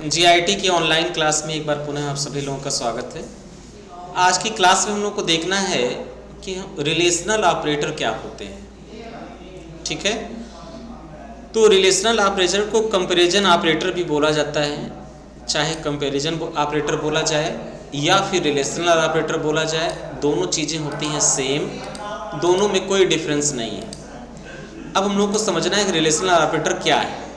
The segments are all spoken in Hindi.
जीआईटी की ऑनलाइन क्लास में एक बार पुनः आप सभी लोगों का स्वागत है। आज की क्लास में हम लोग को देखना है कि रिलेशनल ऑपरेटर क्या होते हैं। ठीक है, तो रिलेशनल ऑपरेटर को कंपैरिजन ऑपरेटर भी बोला जाता है, चाहे कंपैरिजन ऑपरेटर बोला जाए या फिर रिलेशनल ऑपरेटर बोला जाए, दोनों चीज़ें होती हैं सेम, दोनों में कोई डिफरेंस नहीं है। अब हम लोग को समझना है कि रिलेशनल ऑपरेटर क्या है।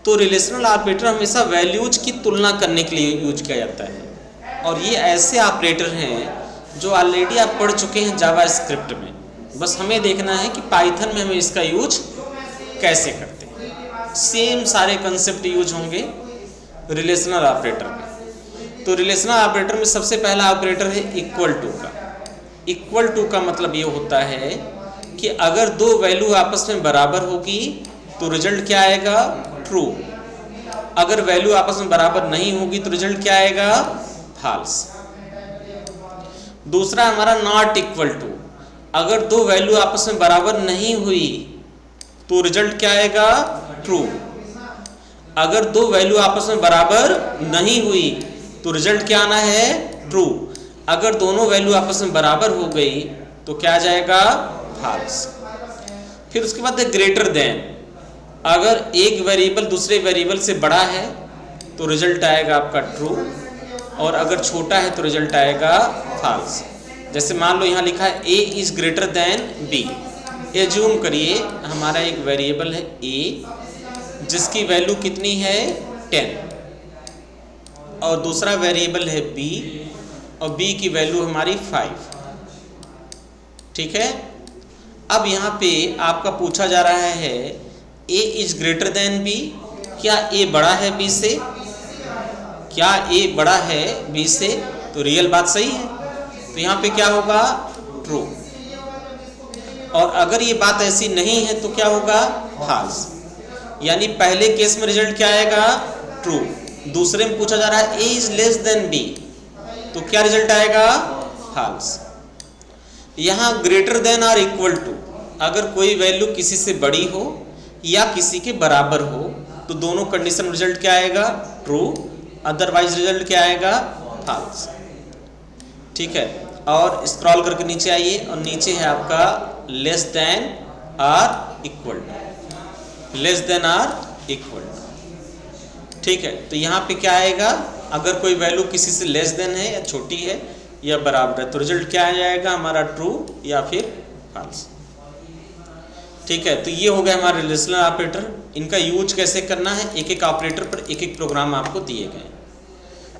तो रिलेशनल ऑपरेटर हमेशा वैल्यूज की तुलना करने के लिए यूज किया जाता है और ये ऐसे ऑपरेटर हैं जो ऑलरेडी आप पढ़ चुके हैं जावा स्क्रिप्ट में। बस हमें देखना है कि पाइथन में हमें इसका यूज कैसे करते हैं। सेम सारे कंसेप्ट यूज होंगे रिलेशनल ऑपरेटर में। तो रिलेशनल ऑपरेटर में सबसे पहला ऑपरेटर है इक्वल टू का। इक्वल टू का मतलब ये होता है कि अगर दो वैल्यू आपस में बराबर होगी तो रिजल्ट क्या आएगा? ट्रू। अगर वैल्यू आपस में बराबर नहीं होगी तो रिजल्ट क्या आएगा? फॉल्स। दूसरा हमारा नॉट इक्वल टू। अगर दो वैल्यू आपस में बराबर नहीं हुई तो रिजल्ट क्या आएगा? ट्रू। अगर दो वैल्यू आपस में बराबर नहीं हुई तो रिजल्ट क्या आना है? ट्रू। अगर दोनों वैल्यू आपस में बराबर हो गई तो क्या आ जाएगा? फॉल्स। फिर उसके बाद ग्रेटर देन। अगर एक वेरिएबल दूसरे वेरिएबल से बड़ा है तो रिजल्ट आएगा आपका ट्रू और अगर छोटा है तो रिजल्ट आएगा फॉल्स। जैसे मान लो यहाँ लिखा है a is greater than b। Assume करिए हमारा एक वेरिएबल है a जिसकी वैल्यू कितनी है? 10 और दूसरा वेरिएबल है b और b की वैल्यू हमारी 5। ठीक है, अब यहाँ पे आपका पूछा जा रहा है a is greater than b। क्या a बड़ा है b से? क्या a बड़ा है b से? तो रियल बात सही है, तो यहाँ पे क्या होगा? ट्रू। और अगर ये बात ऐसी नहीं है तो क्या होगा? फॉल्स। यानी पहले केस में रिजल्ट क्या आएगा? ट्रू। दूसरे में पूछा जा रहा है a is less than b, तो क्या रिजल्ट आएगा? फॉल्स। यहाँ ग्रेटर देन और इक्वल टू, अगर कोई वैल्यू किसी से बड़ी हो या किसी के बराबर हो तो दोनों कंडीशन रिजल्ट क्या आएगा? ट्रू। अदरवाइज रिजल्ट क्या आएगा? फॉल्स। ठीक है, और स्क्रॉल करके नीचे आइए और नीचे है आपका लेस देन और इक्वल टू। लेस देन और इक्वल टू। ठीक है, तो यहाँ पे क्या आएगा? अगर कोई वैल्यू किसी से लेस देन है या छोटी है या बराबर है तो रिजल्ट क्या आ जाएगा हमारा? ट्रू या फिर फॉल्स। ठीक है, तो ये हो गया हमारा रिलेशनल ऑपरेटर। इनका यूज कैसे करना है, एक एक ऑपरेटर पर एक एक प्रोग्राम आपको दिए गए।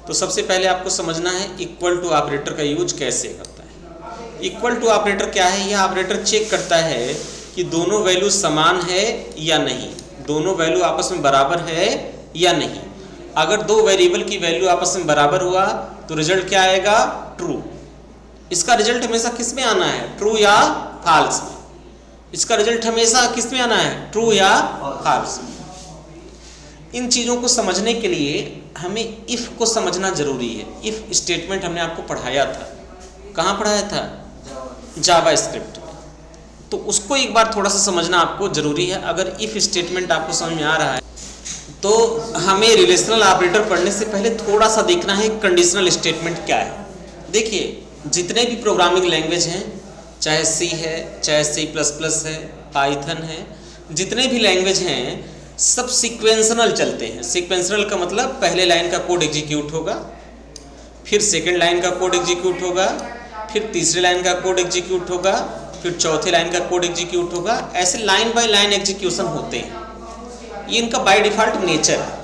तो सबसे पहले आपको समझना है इक्वल टू ऑपरेटर का यूज कैसे करता है। इक्वल टू ऑपरेटर क्या है? यह ऑपरेटर चेक करता है कि दोनों वैल्यू समान है या नहीं, दोनों वैल्यू आपस में बराबर है या नहीं। अगर दो वेरिएबल की वैल्यू आपस में बराबर हुआ तो रिजल्ट क्या आएगा? ट्रू। इसका रिजल्ट हमेशा किस में आना है? ट्रू या फॉल्स में। इसका रिजल्ट हमेशा किस में आना है? ट्रू या फॉल्स में। इन चीज़ों को समझने के लिए हमें इफ़ को समझना जरूरी है। इफ़ स्टेटमेंट हमने आपको पढ़ाया था, कहाँ पढ़ाया था? जावा स्क्रिप्ट में। तो उसको एक बार थोड़ा सा समझना आपको जरूरी है। अगर इफ़ स्टेटमेंट आपको समझ में आ रहा है तो हमें रिलेशनल ऑपरेटर पढ़ने से पहले थोड़ा सा देखना है कंडीशनल स्टेटमेंट क्या है। देखिए, जितने भी प्रोग्रामिंग लैंग्वेज हैं, चाहे C है, चाहे C++ है, पाइथन है, जितने भी लैंग्वेज हैं सब सीक्वेंशनल चलते हैं। सीक्वेंशनल का मतलब पहले लाइन का कोड एग्जीक्यूट होगा, फिर सेकंड लाइन का कोड एग्जीक्यूट होगा, फिर तीसरे लाइन का कोड एग्जीक्यूट होगा, फिर चौथे लाइन का कोड एग्जीक्यूट होगा। ऐसे लाइन बाय लाइन एग्जीक्यूशन होते हैं। ये इनका बाय डिफ़ॉल्ट नेचर है।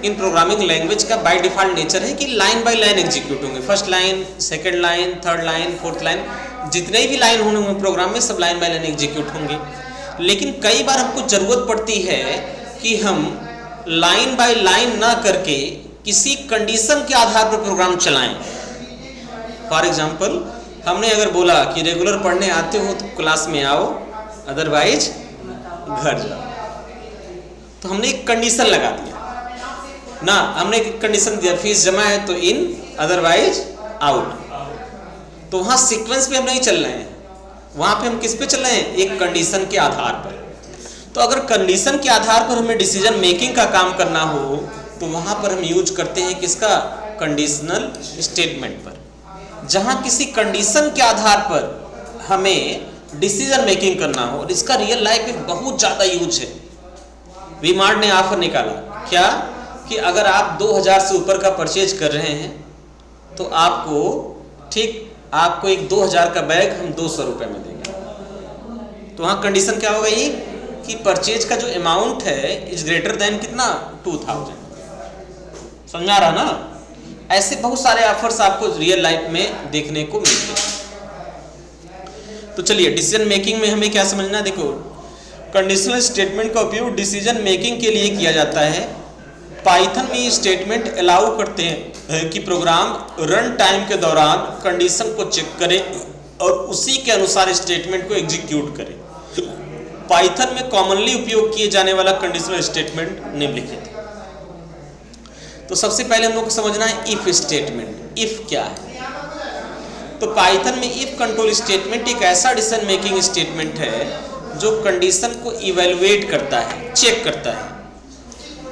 इन प्रोग्रामिंग लैंग्वेज का बाय डिफ़ॉल्ट नेचर है कि लाइन बाय लाइन एग्जीक्यूट होंगे। First line, second line, third line, fourth line, जितने भी लाइन होंगे प्रोग्राम में सब लाइन बाय लाइन एग्जीक्यूट होंगे। लेकिन कई बार हमको ज़रूरत पड़ती है कि हम लाइन बाय लाइन ना करके किसी कंडीशन के आधार पर प्रोग्राम चलाएं। फॉर एग्जाम्पल, हमने अगर बोला कि रेगुलर पढ़ने आते हो तो क्लास में आओ, अदरवाइज घर जाओ, तो हमने एक कंडीशन लगा दिया ना। हमने एक कंडीशन दिया, फीस जमा है तो इन, अदरवाइज आउट। तो वहाँ सीक्वेंस पे हम नहीं चल रहे हैं, वहाँ पे हम किस पे चल रहे हैं? एक कंडीशन के आधार पर। तो अगर कंडीशन के आधार पर हमें डिसीजन मेकिंग का काम करना हो तो वहाँ पर हम यूज करते हैं किसका, कंडीशनल स्टेटमेंट पर, जहाँ किसी कंडीशन के आधार पर हमें डिसीजन मेकिंग करना हो। और इसका रियल लाइफ में बहुत ज़्यादा यूज है। वी-मार्ट ने ऑफर निकाला क्या कि अगर आप 2000 से ऊपर का परचेज कर रहे हैं तो आपको आपको एक 2000 का बैग हम 200 रुपये में देंगे। तो वहाँ कंडीशन क्या हो गई कि परचेज का जो अमाउंट है इज ग्रेटर देन कितना, 2000। समझा रहा ना। ऐसे बहुत सारे ऑफर्स आपको रियल लाइफ में देखने को मिलते हैं। तो चलिए डिसीजन मेकिंग में हमें क्या समझना है। देखो, कंडीशनल स्टेटमेंट का उपयोग डिसीजन मेकिंग के लिए किया जाता है। पाइथन में ये स्टेटमेंट अलाउ करते हैं कि प्रोग्राम रन टाइम के दौरान कंडीशन को चेक करे और उसी के अनुसार स्टेटमेंट को एग्जीक्यूट करे। पाइथन में कॉमनली उपयोग किए जाने वाला कंडीशनल स्टेटमेंट निम्नलिखित। तो सबसे पहले हम लोग को समझना है इफ स्टेटमेंट। इफ क्या है? तो पाइथन में इफ कंट्रोल स्टेटमेंट एक ऐसा डिसीजन मेकिंग स्टेटमेंट है जो कंडीशन को इवेलुएट करता है, चेक करता है,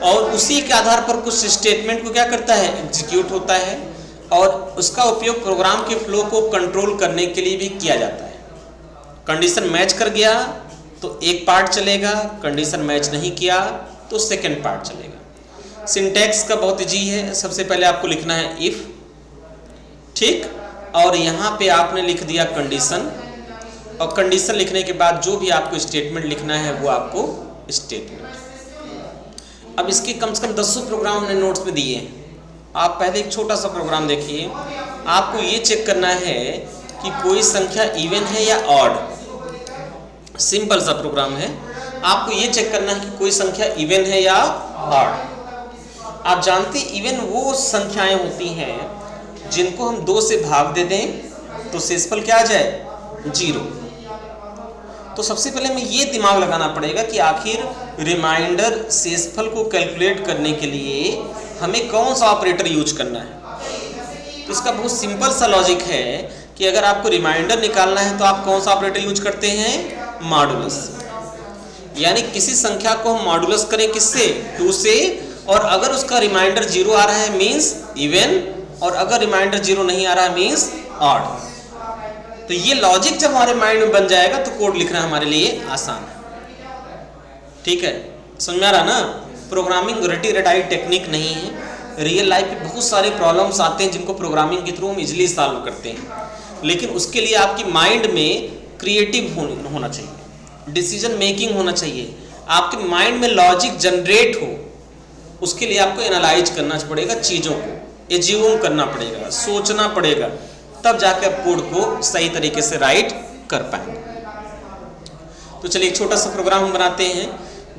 और उसी के आधार पर कुछ स्टेटमेंट को क्या करता है, एग्जीक्यूट होता है। और उसका उपयोग प्रोग्राम के फ्लो को कंट्रोल करने के लिए भी किया जाता है। कंडीशन मैच कर गया तो एक पार्ट चलेगा, कंडीशन मैच नहीं किया तो सेकंड पार्ट चलेगा। सिंटैक्स का बहुत इजी है। सबसे पहले आपको लिखना है इफ, ठीक, और यहाँ पे आपने लिख दिया कंडीशन, और कंडीशन लिखने के बाद जो भी आपको स्टेटमेंट लिखना है वो आपको स्टेटमेंट। अब इसके कम से कम 10 प्रोग्राम हमने नोट्स में दिए हैं। आप पहले एक छोटा सा प्रोग्राम देखिए। आपको ये चेक करना है कि कोई संख्या इवन है या ऑड। सिंपल सा प्रोग्राम है। आपको ये चेक करना है कि कोई संख्या इवन है या ऑड। आप जानते हैं इवन वो संख्याएं होती हैं जिनको हम 2 से भाग दे दें तो शेषफल क्या आ जाए, 0। तो सबसे पहले हमें ये दिमाग लगाना पड़ेगा कि आखिर रिमाइंडर शेषफल को कैलकुलेट करने के लिए हमें कौन सा ऑपरेटर यूज करना है। तो इसका बहुत सिंपल सा लॉजिक है कि अगर आपको रिमाइंडर निकालना है तो आप कौन सा ऑपरेटर यूज करते हैं, मॉडुलस। यानी किसी संख्या को हम मॉडुलस करें किससे, 2 से, और अगर उसका रिमाइंडर 0 आ रहा है मीन्स इवन, और अगर रिमाइंडर 0 नहीं आ रहा है मीन्स ऑड। तो ये लॉजिक जब हमारे माइंड में बन जाएगा तो कोड लिखना हमारे लिए आसान है। ठीक है, समझ में आ रहा ना। प्रोग्रामिंग रटी रटाई टेक्निक नहीं है। रियल लाइफ में बहुत सारे प्रॉब्लम्स आते हैं जिनको प्रोग्रामिंग के थ्रू हम इजीली सॉल्व करते हैं, लेकिन उसके लिए आपकी माइंड में क्रिएटिव होना चाहिए, डिसीजन मेकिंग होना चाहिए, आपके माइंड में लॉजिक जनरेट हो। उसके लिए आपको एनालाइज करना पड़ेगा, चीज़ों को एज्यूम करना पड़ेगा, सोचना पड़ेगा, तब जाके आप कोड को सही तरीके से राइट कर पाएंगे। तो चलिए एक छोटा सा प्रोग्राम हम बनाते हैं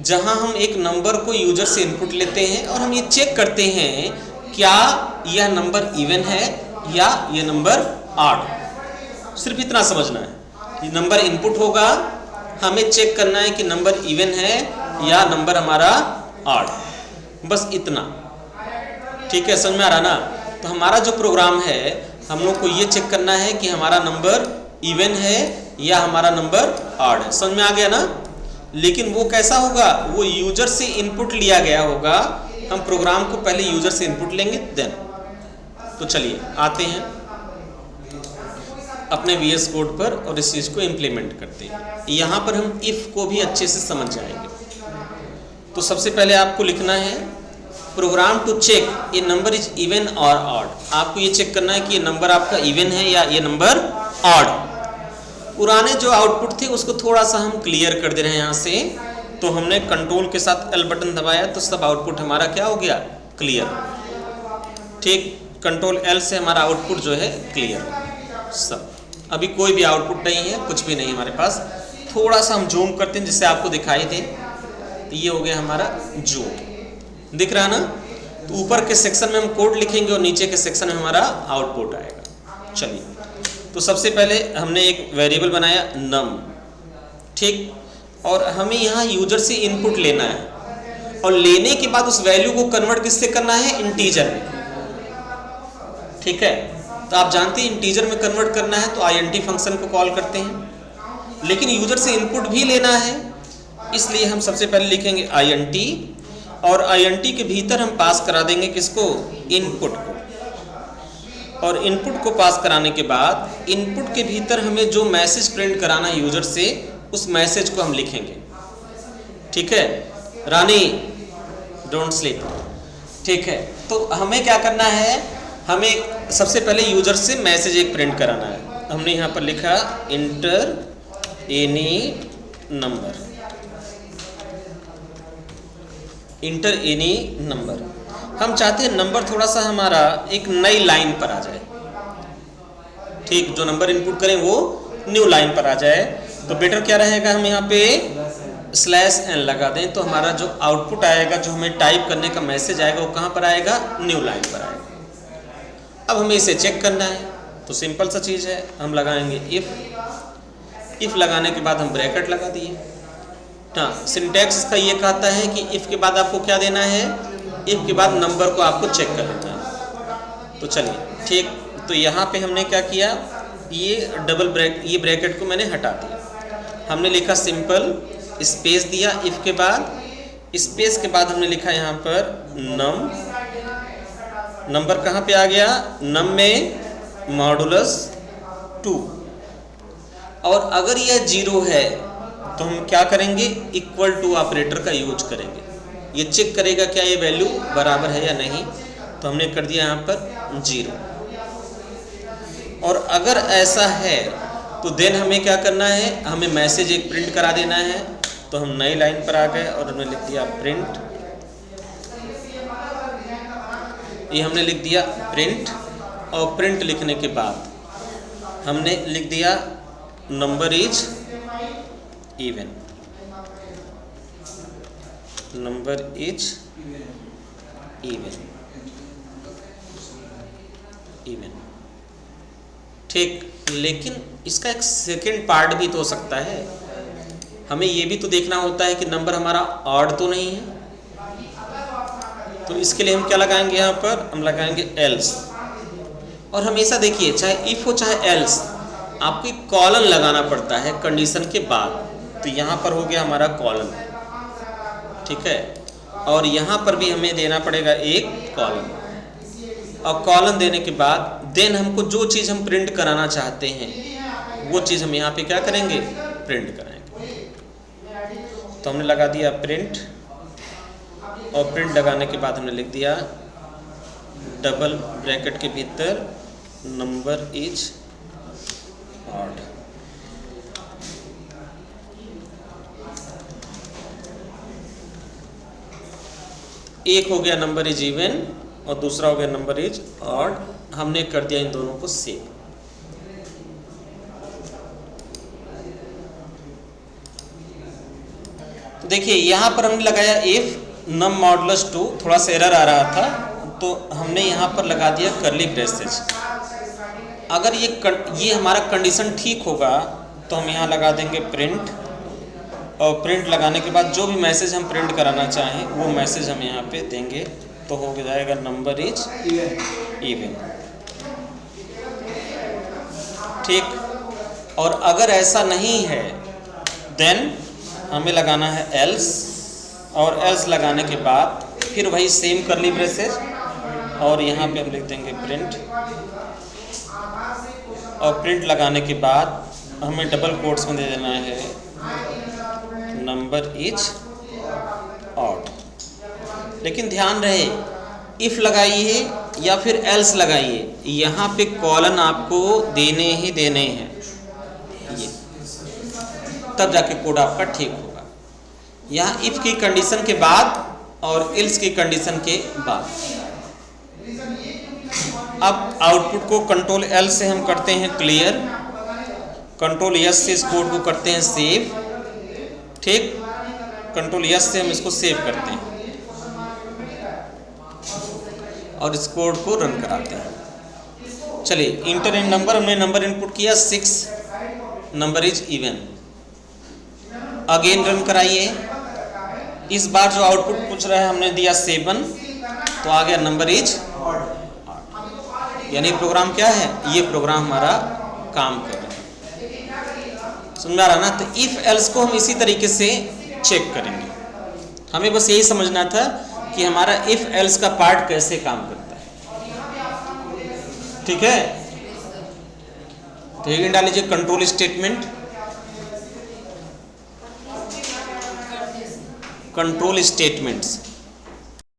जहां हम एक नंबर को यूजर से इनपुट लेते हैं और हम ये चेक करते हैं क्या यह नंबर इवन है या यह नंबर ऑड। सिर्फ इतना समझना है कि नंबर इनपुट होगा, हमें चेक करना है कि नंबर इवन है या नंबर हमारा ऑड, बस इतना। ठीक है, समझ में आ रहा ना। तो हमारा जो प्रोग्राम है हम लोग को ये चेक करना है कि हमारा नंबर इवन है या हमारा नंबर ऑड है। समझ में आ गया ना। लेकिन वो कैसा होगा, वो यूजर से इनपुट लिया गया होगा। हम प्रोग्राम को पहले यूजर से इनपुट लेंगे देन। तो चलिए आते हैं अपने VS कोड पर और इस चीज़ को इम्प्लीमेंट करते हैं। यहाँ पर हम इफ़ को भी अच्छे से समझ जाएंगे। तो सबसे पहले आपको लिखना है program to check a number is even और ऑड। आपको ये चेक करना है कि ये नंबर आपका इवन है या ये नंबर ऑड। पुराने जो आउटपुट थे उसको थोड़ा सा हम क्लियर कर दे रहे हैं यहाँ से। तो हमने कंट्रोल के साथ L बटन दबाया तो सब आउटपुट हमारा क्या हो गया, क्लियर। ठीक, कंट्रोल L से हमारा आउटपुट जो है क्लियर सब। अभी कोई भी आउटपुट नहीं है, कुछ भी नहीं हमारे पास। थोड़ा सा हम जूम करते हैं जिससे आपको दिखाई दे। तो ये हो गया हमारा जूम, दिख रहा ना। तो ऊपर के सेक्शन में हम कोड लिखेंगे और नीचे के सेक्शन में हमारा आउटपुट आएगा। चलिए, तो सबसे पहले हमने एक वेरिएबल बनाया num, ठीक, और हमें यहाँ यूजर से इनपुट लेना है और लेने के बाद उस वैल्यू को कन्वर्ट किससे करना है, इंटीजर में। ठीक है, तो आप जानते हैं इंटीजर में कन्वर्ट करना है तो int फंक्शन को कॉल करते हैं। लेकिन यूजर से इनपुट भी लेना है, इसलिए हम सबसे पहले लिखेंगे int और INT के भीतर हम पास करा देंगे किसको, इनपुट को। और इनपुट को पास कराने के बाद इनपुट के भीतर हमें जो मैसेज प्रिंट कराना है यूजर से, उस मैसेज को हम लिखेंगे। ठीक है, रानी डोंट स्लीप। ठीक है, तो हमें क्या करना है, हमें सबसे पहले यूजर से मैसेज एक प्रिंट कराना है। हमने यहाँ पर लिखा inter any number, inter any number. हम चाहते हैं नंबर थोड़ा सा हमारा एक नई लाइन पर आ जाए। ठीक, जो नंबर इनपुट करें वो न्यू लाइन पर आ जाए। तो बेटर क्या रहेगा, हम यहाँ पे /n लगा दें, तो हमारा जो आउटपुट आएगा, जो हमें टाइप करने का मैसेज आएगा, वो कहाँ पर आएगा, न्यू लाइन पर आएगा। अब हमें इसे चेक करना है, तो सिंपल सा चीज़ है, हम लगाएंगे इफ़ लगाने के बाद हम ब्रैकेट लगा दिए। हाँ, सिंटैक्स का ये कहता है कि इफ़ के बाद आपको क्या देना है, इफ़ के बाद नंबर को आपको चेक कर लेना है। तो चलिए ठीक, तो यहाँ पे हमने क्या किया, ये ब्रैकेट को मैंने हटा दिया। हमने लिखा सिंपल, स्पेस दिया इफ़ के बाद, स्पेस के बाद हमने लिखा यहाँ पर नंबर कहाँ पे आ गया, नम में मॉडुलस 2। और अगर यह 0 है तो हम क्या करेंगे, इक्वल टू ऑपरेटर का यूज करेंगे। ये चेक करेगा क्या ये वैल्यू बराबर है या नहीं। तो हमने कर दिया यहाँ पर 0। और अगर ऐसा है तो देन हमें क्या करना है, हमें मैसेज एक प्रिंट करा देना है। तो हम नई लाइन पर आ गए और हमने लिख दिया प्रिंट, ये हमने लिख दिया प्रिंट। और प्रिंट लिखने के बाद हमने लिख दिया number is even, number is even. ठीक, लेकिन इसका एक सेकेंड पार्ट भी तो हो सकता है। हमें ये भी तो देखना होता है कि नंबर हमारा ऑड तो नहीं है। तो इसके लिए हम क्या लगाएंगे, यहाँ पर हम लगाएंगे एल्स। और हमेशा देखिए, चाहे इफ़ हो चाहे एल्स, आपको एक कॉलन लगाना पड़ता है कंडीशन के बाद। तो यहाँ पर हो गया हमारा कॉलन, ठीक है। और यहाँ पर भी हमें देना पड़ेगा एक कॉलन। और कॉलन देने के बाद देन हमको जो चीज़ हम प्रिंट कराना चाहते हैं वो चीज़ हम यहाँ पे क्या करेंगे, प्रिंट कराएंगे। तो हमने लगा दिया प्रिंट, और प्रिंट लगाने के बाद हमने लिख दिया डबल ब्रैकेट के भीतर नंबर इज ऑड। एक हो गया नंबर इज इवन और दूसरा हो गया नंबर इज ऑड। हमने कर दिया इन दोनों को सेव। तो देखिए यहाँ पर हमने लगाया इफ नम मॉडुलस 2, थोड़ा सा एरर आ रहा था तो हमने यहाँ पर लगा दिया कर्ली ब्रेसेस। अगर ये हमारा कंडीशन ठीक होगा तो हम यहाँ लगा देंगे प्रिंट, और प्रिंट लगाने के बाद जो भी मैसेज हम प्रिंट कराना चाहें वो मैसेज हम यहाँ पे देंगे। तो हो जाएगा नंबर इज इवन, ठीक। और अगर ऐसा नहीं है देन हमें लगाना है एल्स, और एल्स लगाने के बाद फिर वही सेम कर्ली ब्रेसेस, और यहाँ पे हम लिख देंगे प्रिंट। और प्रिंट लगाने के बाद हमें डबल कोट्स में दे देना है नंबर इज ऑड। लेकिन ध्यान रहे, इफ़ लगाइए या फिर एल्स लगाइए, यहाँ पे कॉलन आपको देने ही देने हैं, ये तब जाके कोड आपका ठीक होगा। यहाँ इफ़ की कंडीशन के बाद और एल्स की कंडीशन के बाद। अब आउटपुट को कंट्रोल एल से हम करते हैं क्लियर, कंट्रोल एस से इस कोड को करते हैं सेव, ठीक। कंट्रोल एस से हम इसको सेव करते हैं और इस कोड को रन कराते हैं। चलिए, इंटर इन नंबर, हमने नंबर इनपुट किया 6, number is even. Again run कराइए। इस बार जो आउटपुट पूछ रहा है हमने दिया 7, तो आ गया नंबर इज, यानी प्रोग्राम क्या है, ये प्रोग्राम हमारा काम कर रहा है। समझ में आ रहा ना। तो इफ एल्स को हम इसी तरीके से चेक करेंगे। हमें बस यही समझना था कि हमारा इफ एल्स का पार्ट कैसे काम करता है। ठीक है, तो हेडिंग डाल लीजिए कंट्रोल स्टेटमेंट। Control statements